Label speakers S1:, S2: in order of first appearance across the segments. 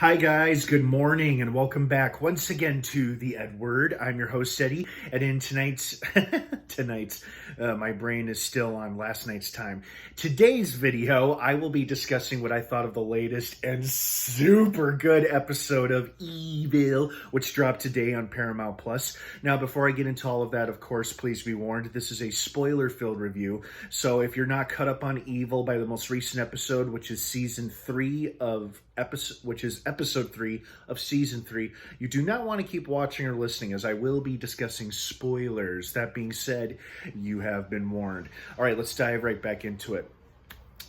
S1: Hi guys, good morning and welcome back once again to The Edward. I'm your host Eddie, and in tonight's my brain is still on last night's time. Today's video, I will be discussing what I thought of the latest and super good episode of Evil, which dropped today on Paramount Plus. Now, before I get into all of that, of course, please be warned, this is a spoiler-filled review, so if you're not caught up on Evil by the most recent episode, which is episode 3 of season 3. You do not want to keep watching or listening, as I will be discussing spoilers. That being said, you have been warned. All right, let's dive right back into it.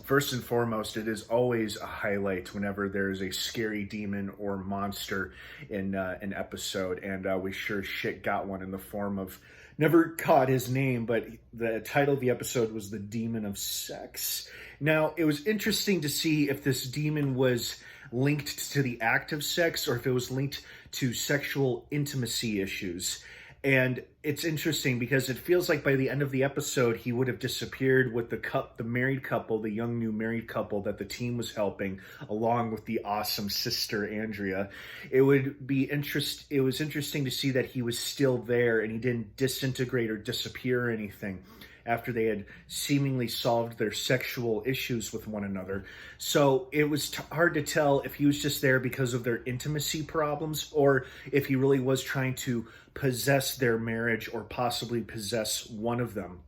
S1: First and foremost, it is always a highlight whenever there is a scary demon or monster in an episode, and we sure shit got one in the form of, never caught his name, but the title of the episode was The Demon of Sex. Now, it was interesting to see if this demon was linked to the act of sex or if it was linked to sexual intimacy issues. And it's interesting because it feels like by the end of the episode, he would have disappeared with the married couple, the young new married couple that the team was helping, along with the awesome sister Andrea. It was interesting to see that he was still there and he didn't disintegrate or disappear or anything after they had seemingly solved their sexual issues with one another. So it was hard to tell if he was just there because of their intimacy problems or if he really was trying to possess their marriage or possibly possess one of them.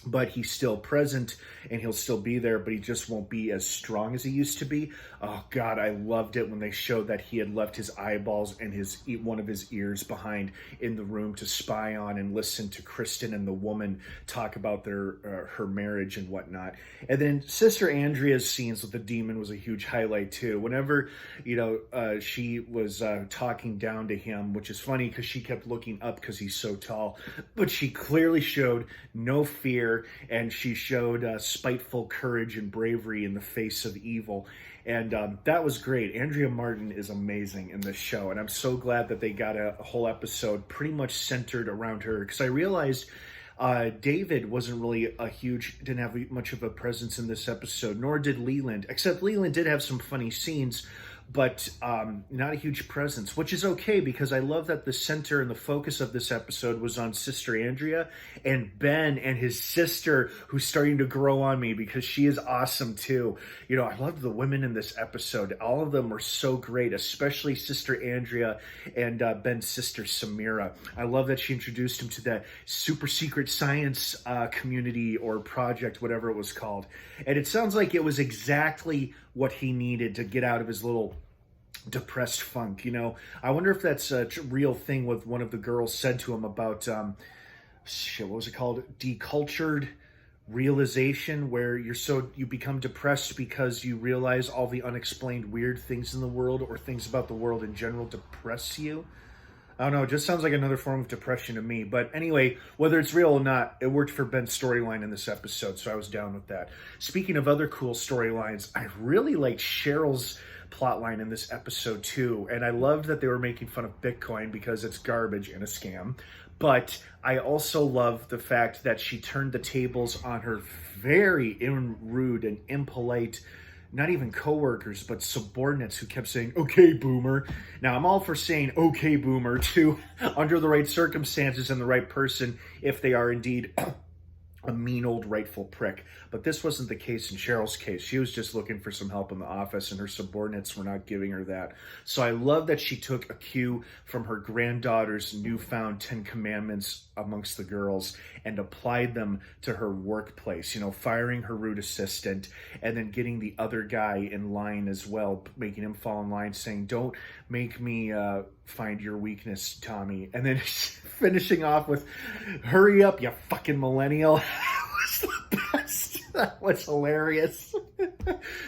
S1: But he's still present and he'll still be there, but he just won't be as strong as he used to be. Oh God, I loved it when they showed that he had left his eyeballs and one of his ears behind in the room to spy on and listen to Kristen and the woman talk about her marriage and whatnot. And then Sister Andrea's scenes with the demon was a huge highlight too. Whenever, she was talking down to him, which is funny because she kept looking up because he's so tall, but she clearly showed no fear. And she showed spiteful courage and bravery in the face of evil. And that was great. Andrea Martin is amazing in this show. And I'm so glad that they got a whole episode pretty much centered around her. Because I realized David wasn't really didn't have much of a presence in this episode, nor did Leland. Except Leland did have some funny scenes, but not a huge presence, which is okay because I love that the center and the focus of this episode was on Sister Andrea and Ben and his sister, who's starting to grow on me because she is awesome too. I loved the women in this episode. All of them were so great, especially Sister Andrea and Ben's sister Samira. I love that she introduced him to that super secret science community or project, whatever it was called. And it sounds like it was exactly what he needed to get out of his little depressed funk. I wonder if that's a real thing what one of the girls said to him about what was it called, decultured realization, where you become depressed because you realize all the unexplained weird things in the world or things about the world in general depress you. I don't know, it just sounds like another form of depression to me. But anyway, whether it's real or not, it worked for Ben's storyline in this episode, so I was down with that. Speaking of other cool storylines, I really liked Cheryl's plotline in this episode too. And I loved that they were making fun of Bitcoin because it's garbage and a scam. But I also love the fact that she turned the tables on her very rude and impolite, not even coworkers, but subordinates who kept saying, "Okay, boomer." Now, I'm all for saying "okay, boomer" too, under the right circumstances and the right person, if they are indeed a mean old rightful prick. But this wasn't the case in Cheryl's case. She was just looking for some help in the office, and her subordinates were not giving her that. So I love that she took a cue from her granddaughter's newfound 10 Commandments amongst the girls and applied them to her workplace, firing her rude assistant and then getting the other guy in line as well, making him fall in line, saying, "Don't make me find your weakness, Tommy." And then finishing off with, "Hurry up, you fucking millennial." That was the best. That was hilarious.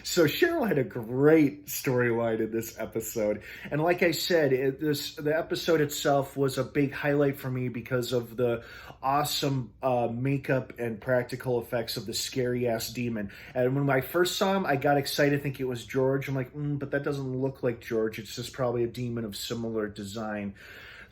S1: So Cheryl had a great storyline in this episode. And like I said, the episode itself was a big highlight for me because of the awesome makeup and practical effects of the scary-ass demon. And when I first saw him, I got excited thinking it was George. I'm like, but that doesn't look like George. It's just probably a demon of similar design.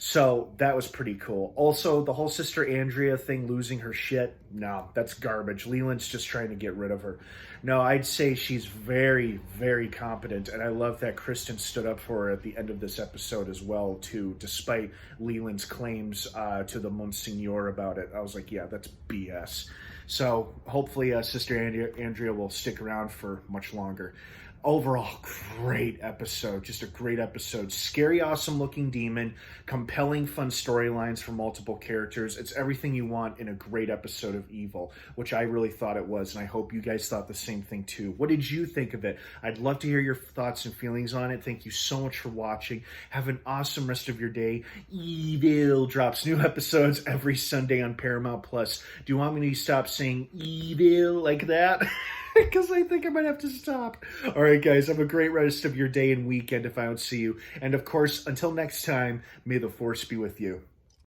S1: So that was pretty cool. Also, the whole Sister Andrea thing, losing her shit, no, that's garbage. Leland's just trying to get rid of her. No, I'd say she's very, very competent, and I love that Kristen stood up for her at the end of this episode as well, too, despite Leland's claims to the Monsignor about it. I was like, yeah, that's BS. So hopefully Sister Andrea will stick around for much longer. Overall, great episode. Just a great episode. Scary, awesome looking demon. Compelling, fun storylines for multiple characters. It's everything you want in a great episode of Evil, which I really thought it was, and I hope you guys thought the same thing too. What did you think of it? I'd love to hear your thoughts and feelings on it. Thank you so much for watching. Have an awesome rest of your day. Evil drops new episodes every Sunday on Paramount Plus. Do you want me to stop saying evil like that? Because I think I might have to stop. All right, guys, have a great rest of your day and weekend if I don't see you. And of course, until next time, may the force be with you.